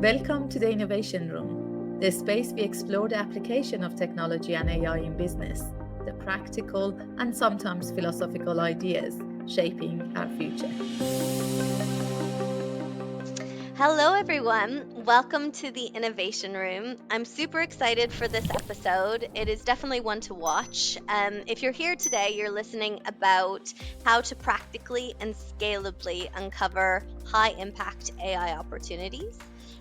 Welcome to the Innovation Room, the space we explore the application of technology and AI in business, the practical and sometimes philosophical ideas shaping our future. Hello, everyone. Welcome to the Innovation Room. I'm super excited for this episode. It is definitely one to watch. If you're here today, you're listening about how to practically and scalably uncover high impact AI opportunities.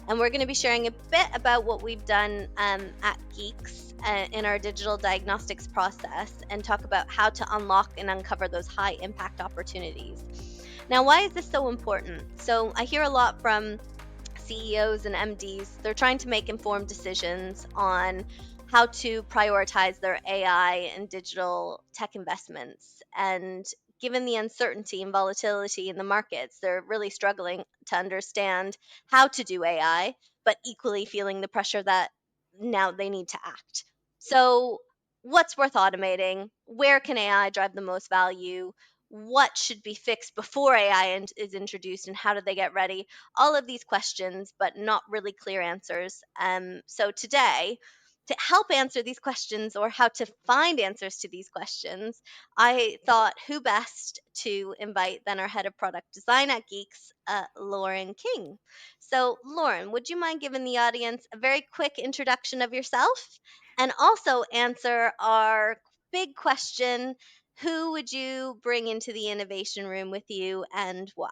And we're going to be sharing a bit about what we've done at Geeks in our digital diagnostics process and talk about how to unlock and uncover those high impact opportunities. Now, why is this so important? So, I hear a lot from CEOs and MDs. They're trying to make informed decisions on how to prioritize their AI and digital tech investments. And given the uncertainty and volatility in the markets, they're really struggling to understand how to do AI, but equally feeling the pressure that now they need to act. So, what's worth automating? Where can AI drive the most value? What should be fixed before AI is introduced, and how do they get ready? All of these questions, but not really clear answers. So today, to help answer these questions or how to find answers to these questions, I thought who best to invite than our head of product design at Geeks, Lauren King. So, Lauren, would you mind giving the audience a very quick introduction of yourself and also answer our big question? Who would you bring into the innovation room with you and why?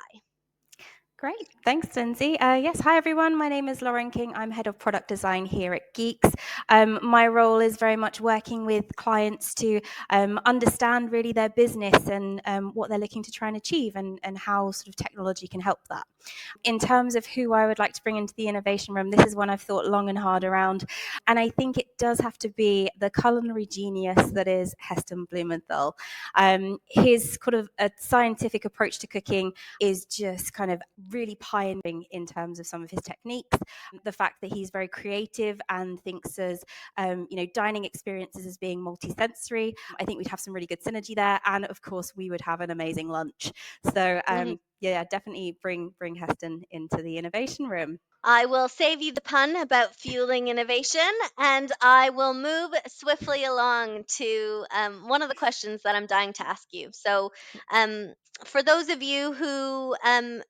Great. Thanks, Lindsay. Yes, hi everyone. My name is Lauren King. I'm head of product design here at Geeks. My role is very much working with clients to understand really their business and what they're looking to try and achieve and how sort of technology can help that. In terms of who I would like to bring into the innovation room, this is one I've thought long and hard around. And I think it does have to be the culinary genius that is Heston Blumenthal. His kind of a scientific approach to cooking is just kind of really pioneering in terms of some of his techniques. The fact that he's very creative and thinks as dining experiences as being multi-sensory, I think we'd have some really good synergy there, and of course we would have an amazing lunch. So yeah, definitely bring Heston into the innovation room. I will save you the pun about fueling innovation, and I will move swiftly along to one of the questions that I'm dying to ask you. So, um, for those of you who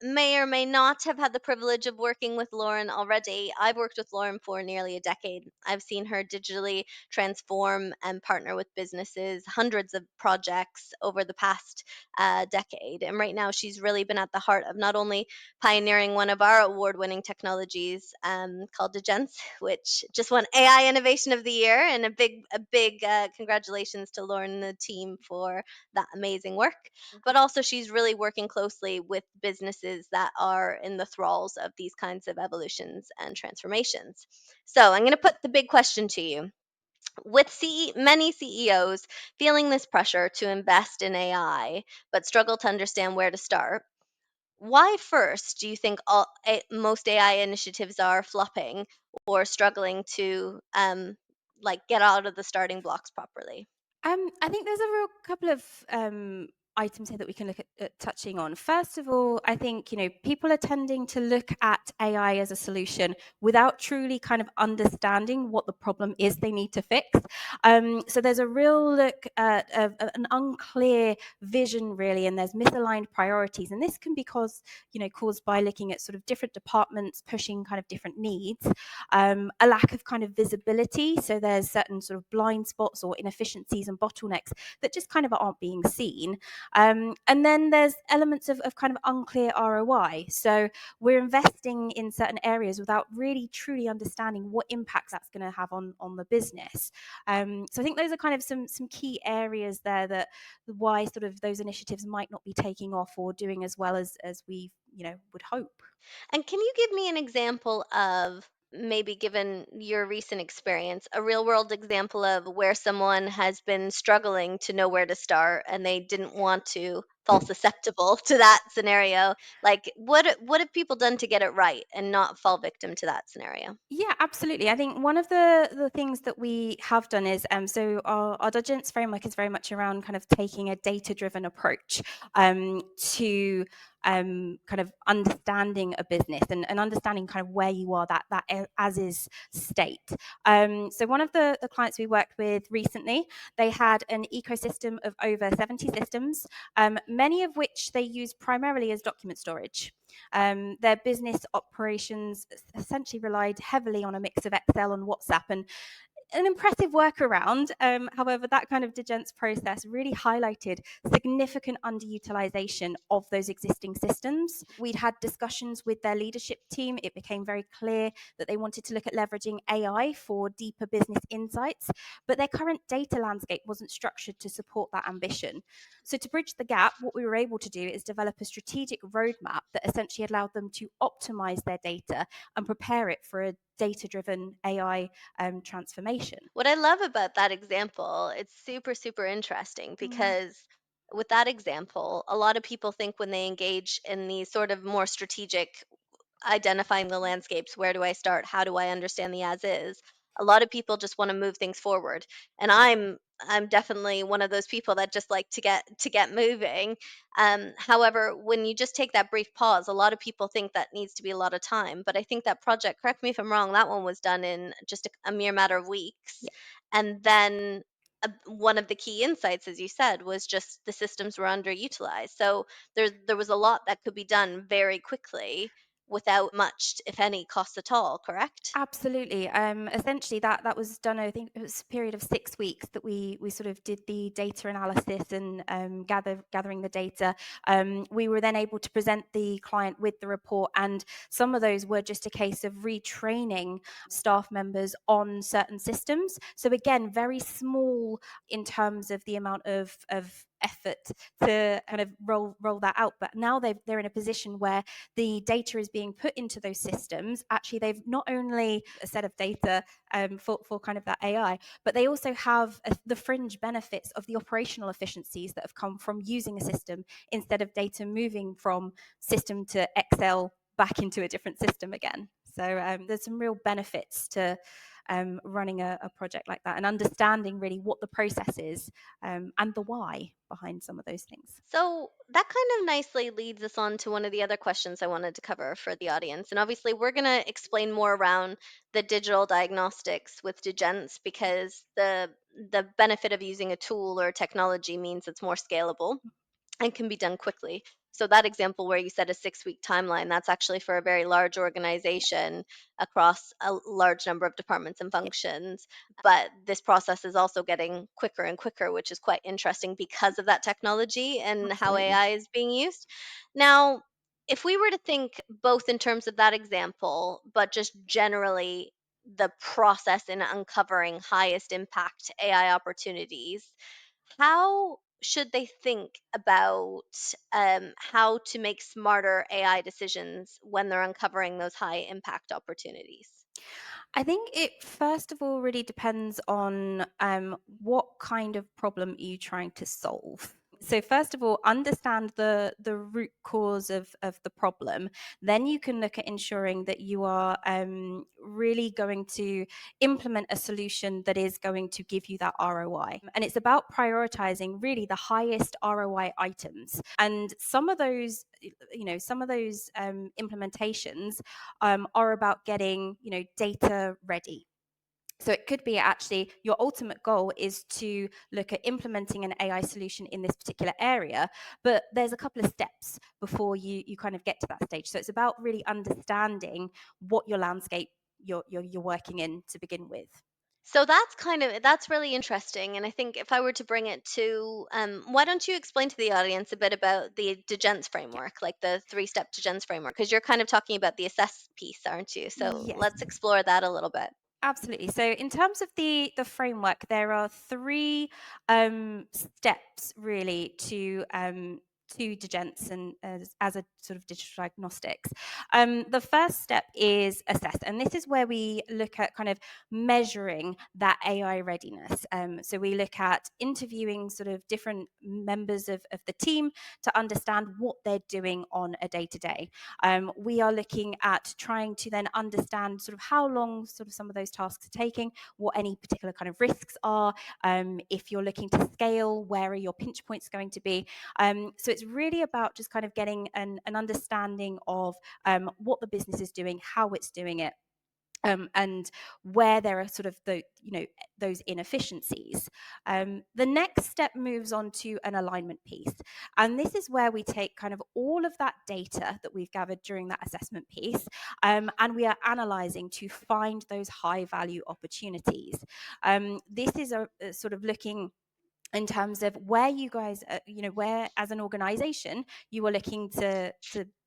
may or may not have had the privilege of working with Lauren already, I've worked with Lauren for nearly a decade. I've seen her digitally transform and partner with businesses, hundreds of projects over the past decade. And right now, she's really been at the heart of not only pioneering one of our award-winning technologies called DiGence, which just won AI Innovation of the Year. And a big congratulations to Lauren and the team for that amazing work. But also, she's really working closely with businesses that are in the thralls of these kinds of evolutions and transformations. So I'm going to put the big question to you. With many CEOs feeling this pressure to invest in AI, but struggle to understand where to start, why first do you think most AI initiatives are flopping or struggling to get out of the starting blocks properly? I think there's a real couple of items here that we can look at touching on. First of all, I think people are tending to look at AI as a solution without truly kind of understanding what the problem is they need to fix. So there's a real look at an unclear vision, really, and there's misaligned priorities, and this can be caused by looking at sort of different departments pushing kind of different needs, a lack of kind of visibility. So there's certain sort of blind spots or inefficiencies and bottlenecks that just kind of aren't being seen. And then there's elements of kind of unclear ROI. So we're investing in certain areas without really truly understanding what impacts that's going to have on the business. So I think those are kind of some key areas there that why sort of those initiatives might not be taking off or doing as well as we would hope. And can you give me an example of, maybe given your recent experience, a real world example of where someone has been struggling to know where to start and they didn't want to fall susceptible to that scenario. Like, what have people done to get it right and not fall victim to that scenario? Yeah, absolutely. I think one of the things that we have done is so our DiGence framework is very much around kind of taking a data-driven approach to kind of understanding a business and understanding kind of where you are, that as is state. So one of the clients we worked with recently, they had an ecosystem of over 70 systems, many of which they use primarily as document storage. Their business operations essentially relied heavily on a mix of Excel and WhatsApp, and an impressive workaround. However, that kind of DiGence process really highlighted significant underutilization of those existing systems. We'd had discussions with their leadership team. It became very clear that they wanted to look at leveraging AI for deeper business insights, but their current data landscape wasn't structured to support that ambition. So, to bridge the gap, what we were able to do is develop a strategic roadmap that essentially allowed them to optimize their data and prepare it for a data driven AI transformation. What I love about that example, it's super, super interesting Mm. because with that example, a lot of people think when they engage in these sort of more strategic identifying the landscapes, where do I start, how do I understand the as is, a lot of people just want to move things forward, and I'm definitely one of those people that just like to get moving. However, when you just take that brief pause, a lot of people think that needs to be a lot of time, but I think that project, correct me if I'm wrong, that one was done in just a mere matter of weeks. Yeah, And then one of the key insights, as you said, was just the systems were underutilized. So there was a lot that could be done very quickly without much, if any, cost at all, correct? absolutely. Essentially, that was done. I think it was a period of 6 weeks that we sort of did the data analysis and gathering the data. We were then able to present the client with the report, and some of those were just a case of retraining staff members on certain systems. So again, very small in terms of the amount of effort to kind of roll that out. But now they're in a position where the data is being put into those systems. Actually, they've not only a set of data for kind of that AI, but they also have the fringe benefits of the operational efficiencies that have come from using a system instead of data moving from system to Excel back into a different system again. So there's some real benefits to running a project like that and understanding really what the process is and the why behind some of those things. So that kind of nicely leads us on to one of the other questions I wanted to cover for the audience. And obviously, we're going to explain more around the digital diagnostics with DiGence because the benefit of using a tool or technology means it's more scalable and can be done quickly. So that example where you said a 6-week timeline, that's actually for a very large organization across a large number of departments and Yeah, functions. But this process is also getting quicker and quicker, which is quite interesting because of that technology and how absolutely. AI is being used. Now, if we were to think both in terms of that example, but just generally the process in uncovering highest impact AI opportunities, how should they think about how to make smarter AI decisions when they're uncovering those high impact opportunities? I think it first of all really depends on what kind of problem are you trying to solve. So first of all, understand the root cause of the problem. Then you can look at ensuring that you are really going to implement a solution that is going to give you that ROI. And it's about prioritizing really the highest ROI items. And some of those implementations are about getting data ready. So it could be actually your ultimate goal is to look at implementing an AI solution in this particular area, but there's a couple of steps before you kind of get to that stage. So it's about really understanding what your landscape you're working in to begin with. So that's really interesting, and I think if I were to bring it to, why don't you explain to the audience a bit about the DiGence Yeah. framework, like the 3-step DiGence framework, because you're kind of talking about the assess piece, aren't you? So Yes. let's explore that a little bit. Absolutely. So, in terms of the framework, there are three steps really to DiGence and as a sort of digital diagnostics. The first step is assess, and this is where we look at kind of measuring that AI readiness. So we look at interviewing sort of different members of the team to understand what they're doing on a day-to-day. We are looking at trying to then understand sort of how long sort of some of those tasks are taking, what any particular kind of risks are. If you're looking to scale, where are your pinch points going to be? So it's really about just kind of getting an understanding of what the business is doing, how it's doing it, and where there are sort of those inefficiencies. The next step moves on to an alignment piece, and this is where we take kind of all of that data that we've gathered during that assessment piece, and we are analysing to find those high value opportunities. This is a sort of looking in terms of where you guys, where as an organization you are looking to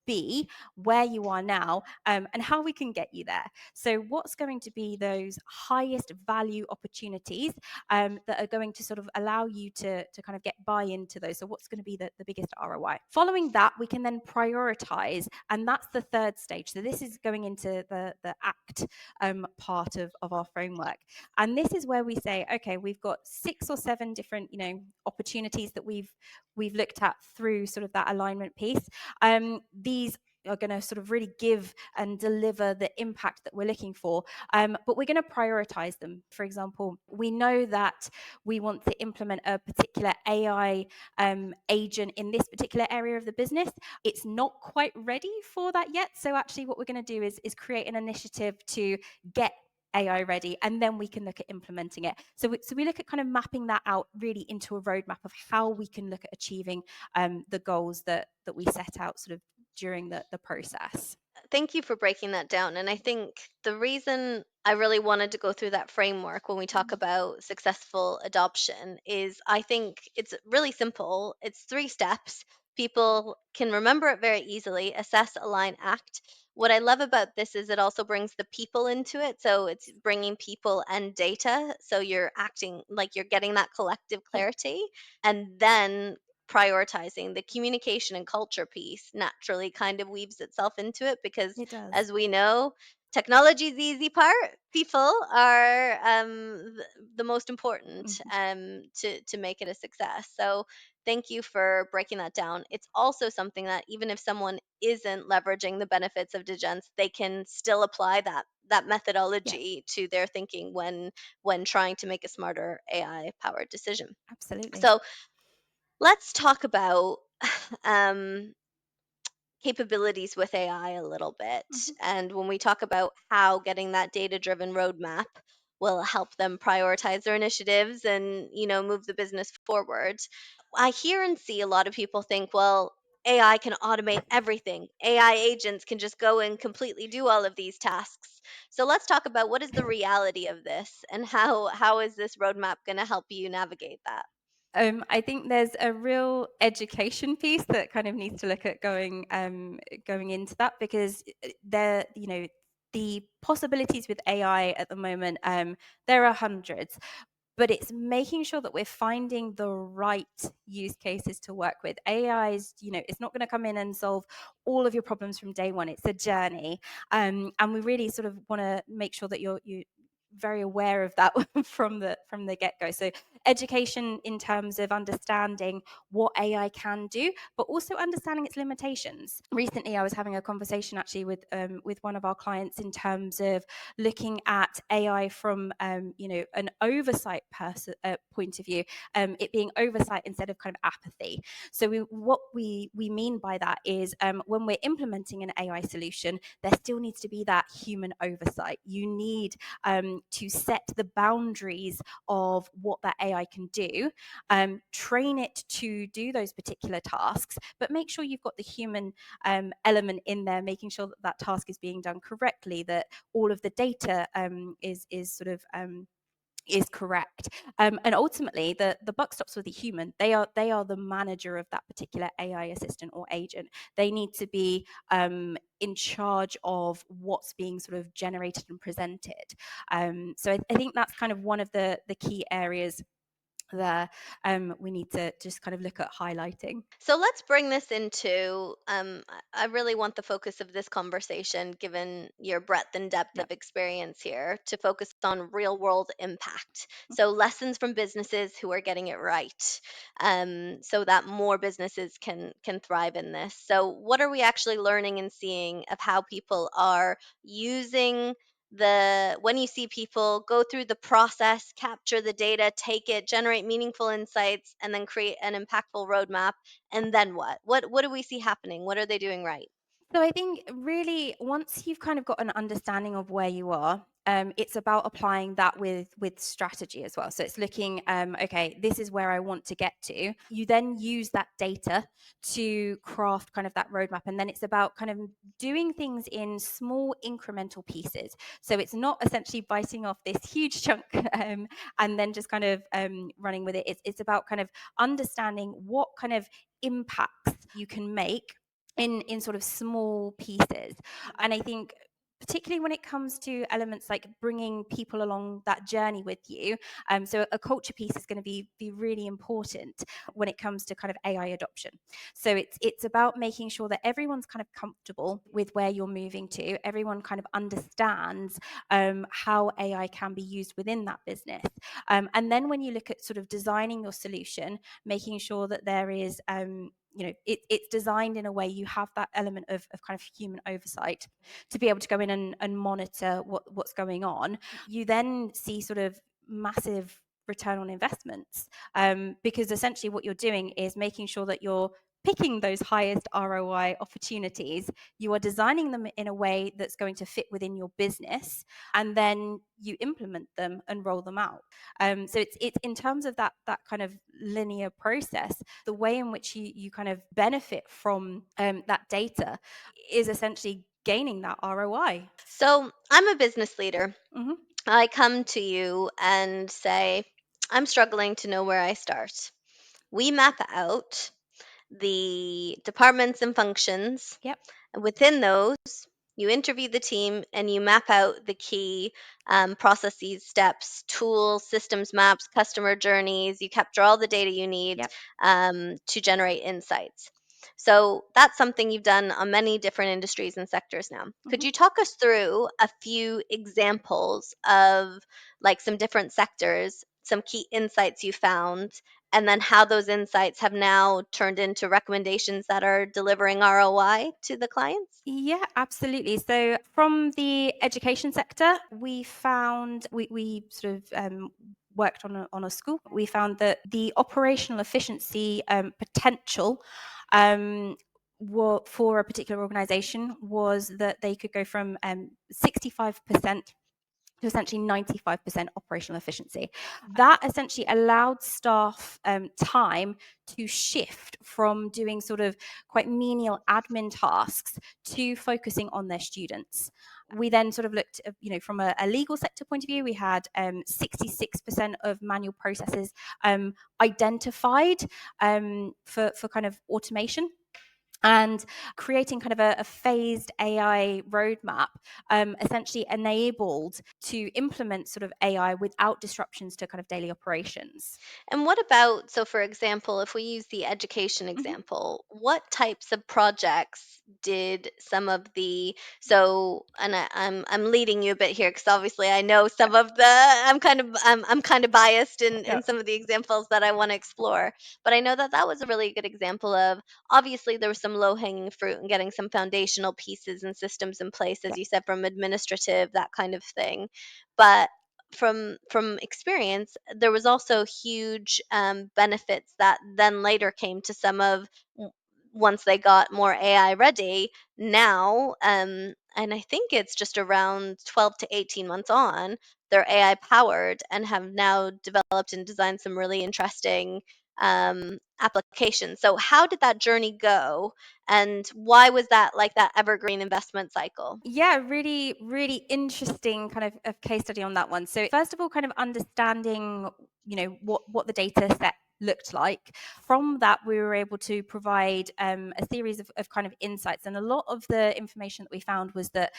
be, where you are now, and how we can get you there. So what's going to be those highest value opportunities that are going to sort of allow you to kind of get buy-in to those? So what's going to be the biggest ROI? Following that, we can then prioritize, and that's the third stage. So this is going into the act part of our framework. And this is where we say, okay, we've got 6 or 7 different, opportunities that we've looked at through sort of that alignment piece. These are going to sort of really give and deliver the impact that we're looking for, but we're going to prioritize them. For example, we know that we want to implement a particular AI agent in this particular area of the business. It's not quite ready for that yet, so actually what we're going to do is create an initiative to get AI ready, and then we can look at implementing it. So we look at kind of mapping that out really into a roadmap of how we can look at achieving the goals that we set out sort of during the process. Thank you for breaking that down. And I think the reason I really wanted to go through that framework when we talk about successful adoption is I think it's really simple. It's 3 steps. People can remember it very easily: assess, align, act. What I love about this is it also brings the people into it. So it's bringing people and data. So you're acting like you're getting that collective clarity, and then prioritizing the communication and culture piece naturally kind of weaves itself into it, because It does. as we know, technology is the easy part. People are the most important to make it a success. So thank you for breaking that down. It's also something that even if someone isn't leveraging the benefits of DiGence, they can still apply that methodology to their thinking when trying to make a smarter AI powered decision. Absolutely. So let's talk about um, capabilities with AI a little bit. And when we talk about how getting that data driven roadmap will help them prioritize their initiatives and, move the business forward, I hear and see a lot of people think, well, AI can automate everything. AI agents can just go and completely do all of these tasks. So let's talk about what is the reality of this, and how is this roadmap going to help you navigate that? I think there's a real education piece that kind of needs to look at going into that, because the possibilities with AI at the moment, there are hundreds, but it's making sure that we're finding the right use cases to work with. AI is, it's not going to come in and solve all of your problems from day one. It's a journey, and we really sort of want to make sure that you're very aware of that from the get-go. So education in terms of understanding what AI can do, but also understanding its limitations. Recently, I was having a conversation actually with one of our clients in terms of looking at AI from an oversight point of view, it being oversight instead of kind of apathy. So what we mean by that is when we're implementing an AI solution, there still needs to be that human oversight. You need to set the boundaries of what that AI can do, train it to do those particular tasks, but make sure you've got the human element in there, making sure that that task is being done correctly, that all of the data is sort of is correct, and ultimately the buck stops with the human. They are the manager of that particular AI assistant or agent. They need to be in charge of what's being sort of generated and presented. So I think that's kind of one of the key areas there we need to just kind of look at highlighting. So let's bring this into, I really want the focus of this conversation, given your breadth and depth Yep. of experience here, to focus on real world impact. So lessons from businesses who are getting it right, so that more businesses can thrive in this. So what are we actually learning and seeing of how people are using when you see people go through the process, capture the data, take it, generate meaningful insights, and then create an impactful roadmap, and then what do we see happening? What are they doing right? So I think really once you've kind of got an understanding of where you are, it's about applying that with strategy as well. So it's looking, okay, this is where I want to get to. You then use that data to craft kind of that roadmap, and then it's about kind of doing things in small incremental pieces. So it's not essentially biting off this huge chunk and then just kind of running with it. It's about kind of understanding what kind of impacts you can make in sort of small pieces. And I think particularly when it comes to elements like bringing people along that journey with you, so a culture piece is going to be really important when it comes to kind of AI adoption. So it's about making sure that everyone's kind of comfortable with where you're moving to, everyone kind of understands how AI can be used within that business, and then when you look at sort of designing your solution, making sure that there is it's designed in a way you have that element of kind of human oversight to be able to go in and monitor what's going on. You then see sort of massive return on investments, because essentially what you're doing is making sure that you're picking those highest ROI opportunities. You are designing them in a way that's going to fit within your business, and then you implement them and roll them out. So it's in terms of that kind of linear process, the way in which you kind of benefit from that data is essentially gaining that ROI. So I'm a business leader. Mm-hmm. I come to you and say, I'm struggling to know where I start. We map out the departments and functions. Yep. Within those, you interview the team and you map out the key processes, steps, tools, systems maps, customer journeys. You capture all the data you need Yep. to generate insights. So that's something you've done on many different industries and sectors now. Could Mm-hmm. you talk us through a few examples of like some different sectors, some key insights you found, and then how those insights have now turned into recommendations that are delivering ROI to the clients? Yeah, absolutely. So from the education sector, we found we sort of worked on a school. We found that the operational efficiency potential for a particular organization was that they could go from 65% to essentially 95% operational efficiency. That essentially allowed staff time to shift from doing sort of quite menial admin tasks to focusing on their students. We then sort of looked, from a legal sector point of view, we had 66% of manual processes identified for kind of automation, and creating kind of a phased AI roadmap essentially enabled to implement sort of AI without disruptions to kind of daily operations. And what about, so for example, if we use the education Mm-hmm. example, what types of projects did some of the, so, and I'm leading you a bit here because obviously I know some of the, I'm kind of biased in Yep. some of the examples that I want to explore, but I know that that was a really good example of, obviously there was some low hanging fruit and getting some foundational pieces and systems in place, as Yep. you said, from administrative, that kind of thing. But from experience, there was also huge benefits that then later came to some of once they got more AI ready. Now, and I think it's just around 12 to 18 months on, they're AI powered and have now developed and designed some really interesting applications. So, how did that journey go, and why was that like that evergreen investment cycle? Yeah, really, really interesting kind of case study on that one. So first of all, kind of understanding, what the data set looked like. From that, we were able to provide a series of kind of insights. And a lot of the information that we found was that,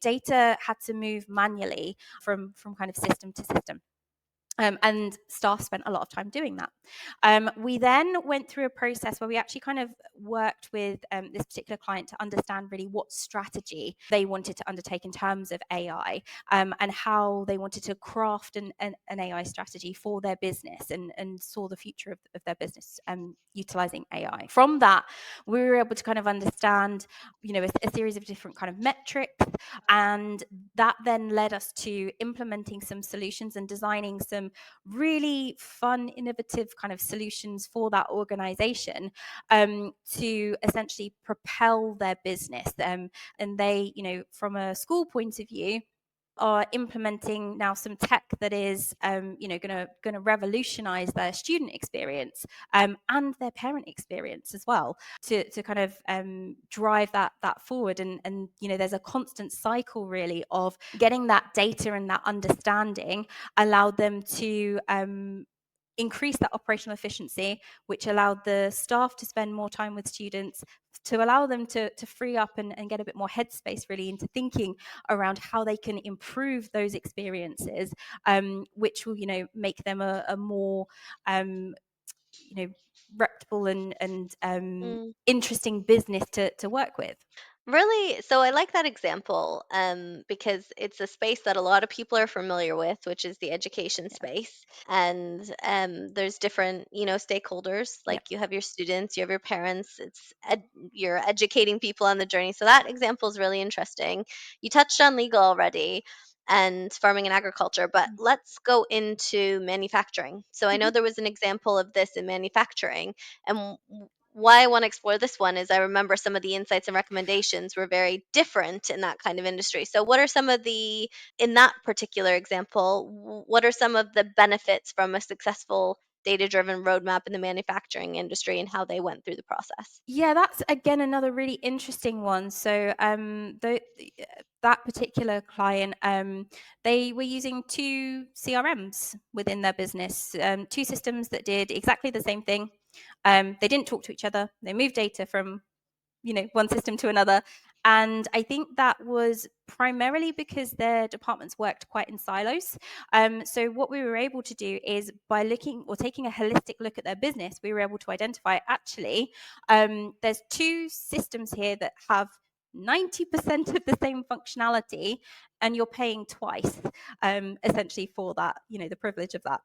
data had to move manually from kind of system to system. And staff spent a lot of time doing that. We then went through a process where we actually kind of worked with this particular client to understand really what strategy they wanted to undertake in terms of AI, and how they wanted to craft an AI strategy for their business, and saw the future of their business utilizing AI. From that, we were able to kind of understand, a series of different kind of metrics, and that then led us to implementing some solutions and designing some really fun, innovative kind of solutions for that organization, to essentially propel their business. And they, from a school point of view, are implementing now some tech that is, going to revolutionize their student experience, and their parent experience as well, to kind of drive that forward. And there's a constant cycle really of getting that data and that understanding allowed them to increase that operational efficiency, which allowed the staff to spend more time with students, to allow them to free up and get a bit more headspace really into thinking around how they can improve those experiences, which will make them a more reputable and Mm. interesting business to work with. Really? So I like that example, because it's a space that a lot of people are familiar with, which is the education Yeah. space. And there's different, stakeholders. Yeah. Like you have your students, you have your parents. You're educating people on the journey. So that example is really interesting. You touched on legal already and farming and agriculture, but let's go into manufacturing. So I know Mhm. there was an example of this in manufacturing, and why I want to explore this one is I remember some of the insights and recommendations were very different in that kind of industry. So, what are some of in that particular example, what are some of the benefits from a successful data driven roadmap in the manufacturing industry and how they went through the process? Yeah, that's again another really interesting one. So, that particular client, they were using two CRMs within their business, two systems that did exactly the same thing. They didn't talk to each other. They moved data from one system to another. And I think that was primarily because their departments worked quite in silos. So what we were able to do is, by looking or taking a holistic look at their business, we were able to identify, actually, there's two systems here that have 90% of the same functionality, and you're paying twice, essentially, for that, the privilege of that.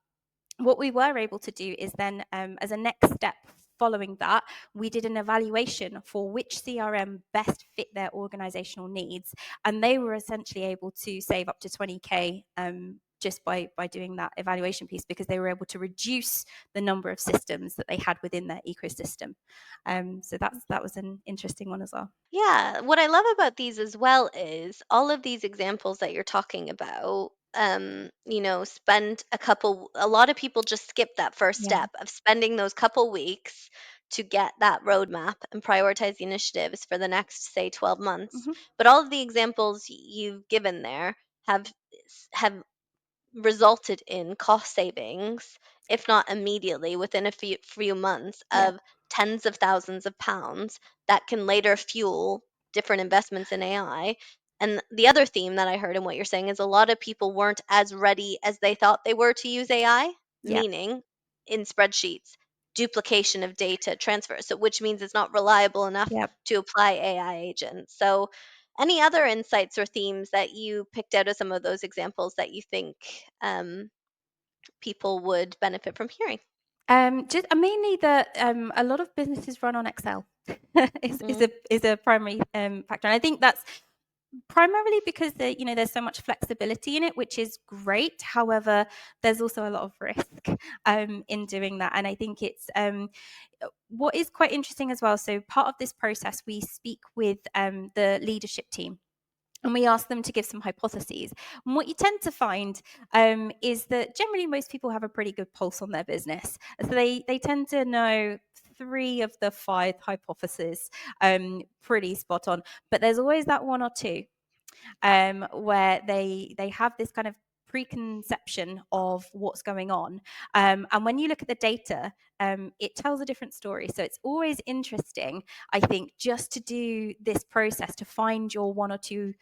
What we were able to do is then, as a next step following that, we did an evaluation for which CRM best fit their organizational needs. And they were essentially able to save up to 20K, just by doing that evaluation piece, because they were able to reduce the number of systems that they had within their ecosystem. So that was an interesting one as well. Yeah, what I love about these as well is all of these examples that you're talking about. Spend a lot of people just skip that first Yeah. step of spending those couple weeks to get that roadmap and prioritize the initiatives for the next, say, 12 months. Hmm. But all of the examples you've given there have resulted in cost savings, if not immediately, within a few months, Yeah. of tens of thousands of pounds that can later fuel different investments in AI. And the other theme that I heard in what you're saying is a lot of people weren't as ready as they thought they were to use AI, Yeah. meaning in spreadsheets, duplication of data transfer, so which means it's not reliable enough Yeah. to apply AI agents. So any other insights or themes that you picked out of some of those examples that you think people would benefit from hearing? Just mainly that, a lot of businesses run on Excel Mm, is a primary factor, and I think that's primarily because there's so much flexibility in it, which is great. However, there's also a lot of risk in doing that, and I think it's what is quite interesting as well. So part of this process, we speak with the leadership team, and we ask them to give some hypotheses. And what you tend to find is that generally most people have a pretty good pulse on their business. So they tend to know 3 of the 5 hypotheses pretty spot on. But there's always that one or two where they have this kind of preconception of what's going on. And when you look at the data, it tells a different story. So it's always interesting, I think, just to do this process to find your one or two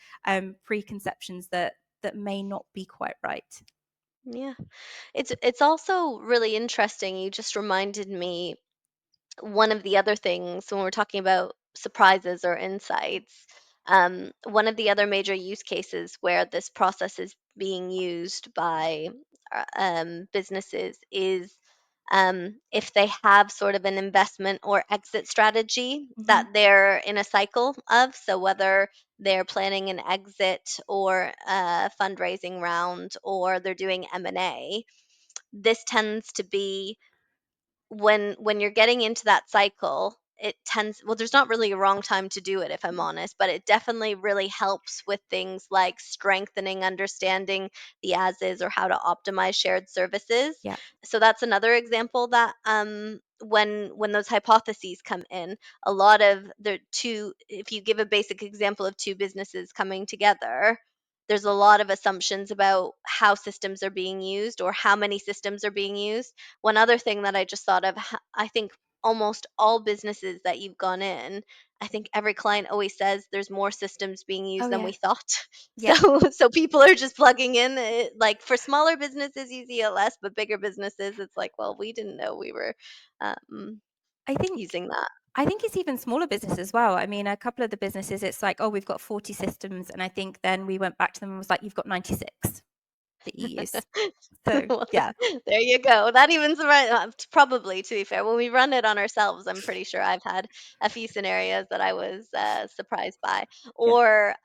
preconceptions that may not be quite right. Yeah. It's also really interesting. You just reminded me one of the other things when we're talking about surprises or insights. One of the other major use cases where this process is being used by businesses is if they have sort of an investment or exit strategy Hmm. that they're in a cycle of. So whether they're planning an exit or a fundraising round or they're doing M&A, this tends to be when you're getting into that cycle, it tends, well, there's not really a wrong time to do it, if I'm honest, but it definitely really helps with things like strengthening understanding the as is or how to optimize shared services. Yeah. So that's another example that when those hypotheses come in, a lot of the two, if you give a basic example of two businesses coming together, there's a lot of assumptions about how systems are being used or how many systems are being used. One other thing that I just thought of, I think almost all businesses that you've gone in, I think every client always says there's more systems being Oh, used than yeah. we thought. Yeah. So people are just plugging in. Like for smaller businesses, you see it less, but bigger businesses, it's like, well, we didn't know we were um, I think using that. I think it's even smaller business as well. I mean, a couple of the businesses, it's like, oh, we've got 40 systems. And I think then we went back to them and was like, you've got 96 that you use. So, Well, yeah, there you go. That even probably, to be fair, when we run it on ourselves, I'm pretty sure I've had a few scenarios that I was surprised by. yeah, Or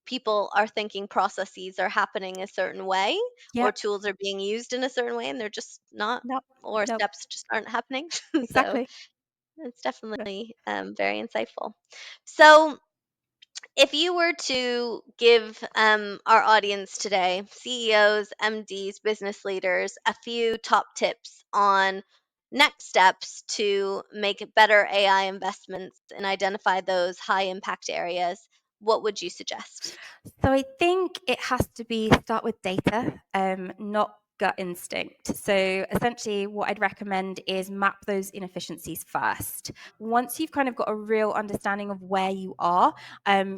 people are thinking processes are happening a certain way, yeah. or tools are being used in a certain way, and they're just not, No, or no, steps just aren't happening. So exactly. it's Yeah. definitely very insightful. So if you were to give our audience today, CEOs, MDs, business leaders, a few top tips on next steps to make better AI investments and identify those high impact areas, what would you suggest? So I think it has to be start with data, not gut instinct. So essentially, what I'd recommend is map those inefficiencies first. Once you've kind of got a real understanding of where you are,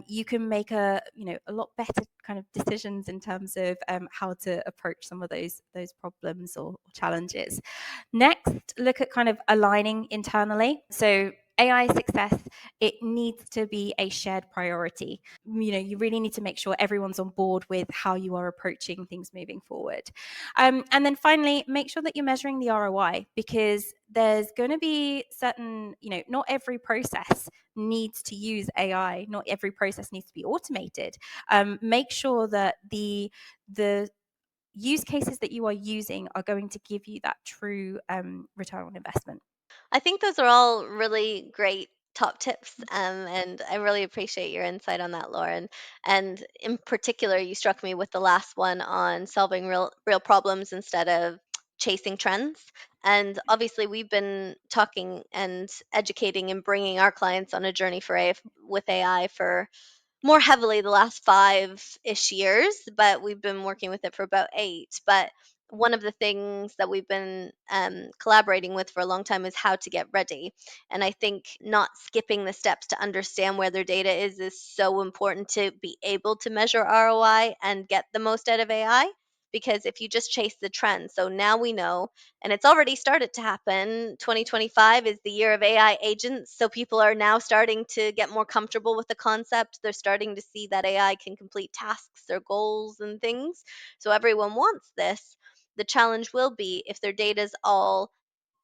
you can make a lot better kind of decisions in terms of how to approach some of those problems or challenges. Next, look at kind of aligning internally. So AI success, it needs to be a shared priority. You really need to make sure everyone's on board with how you are approaching things moving forward. And then finally, make sure that you're measuring the ROI, because there's going to be certain, not every process needs to use AI. Not every process needs to be automated. Make sure that the use cases that you are using are going to give you that true return on investment. I think those are all really great top tips, and I really appreciate your insight on that, Lauren. And in particular, you struck me with the last one on solving real problems instead of chasing trends. And obviously, we've been talking and educating and bringing our clients on a journey with AI for more heavily the last 5-ish years, but we've been working with it for about 8. But one of the things that we've been collaborating with for a long time is how to get ready. And I think not skipping the steps to understand where their data is so important to be able to measure ROI and get the most out of AI. Because if you just chase the trend, so now we know, and it's already started to happen. 2025 is the year of AI agents, so people are now starting to get more comfortable with the concept. They're starting to see that AI can complete tasks or goals and things. So everyone wants this. The challenge will be if their data is all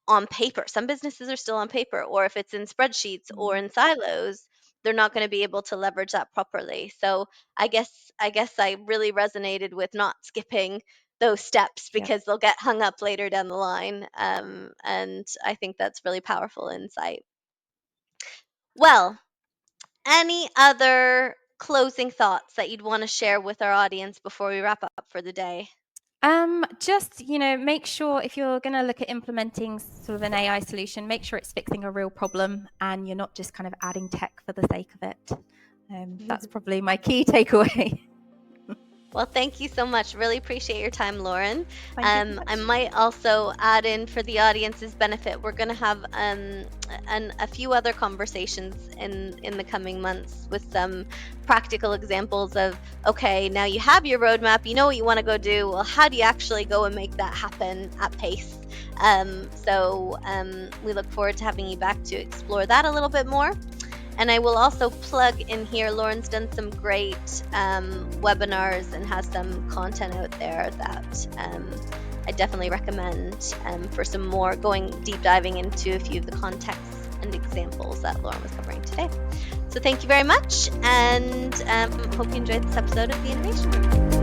on paper. Some businesses are still on paper, or if it's in spreadsheets or Mm. in silos, they're not going to be able to leverage that properly. So I guess I really resonated with not skipping those steps Yeah. because they'll get hung up later down the line. And I think that's really powerful insight. Well, any other closing thoughts that you'd want to share with our audience before we wrap up for the day? Just, make sure if you're going to look at implementing sort of an AI solution, make sure it's fixing a real problem and you're not just kind of adding tech for the sake of it. That's probably my key takeaway. Well, thank you so much. Really appreciate your time, Lauren. Thank you so I much. might also add in for the audience's benefit, we're going to have a few other conversations in the coming months with some practical examples of, okay, now you have your roadmap, you know what you want to go do. Well, how do you actually go and make that happen at pace? So we look forward to having you back to explore that a little bit more. And I will also plug in here, Lauren's done some great webinars and has some content out there that I definitely recommend for some more going deep diving into a few of the contexts and examples that Lauren was covering today. So thank you very much, and hope you enjoyed this episode of The Innovation Room.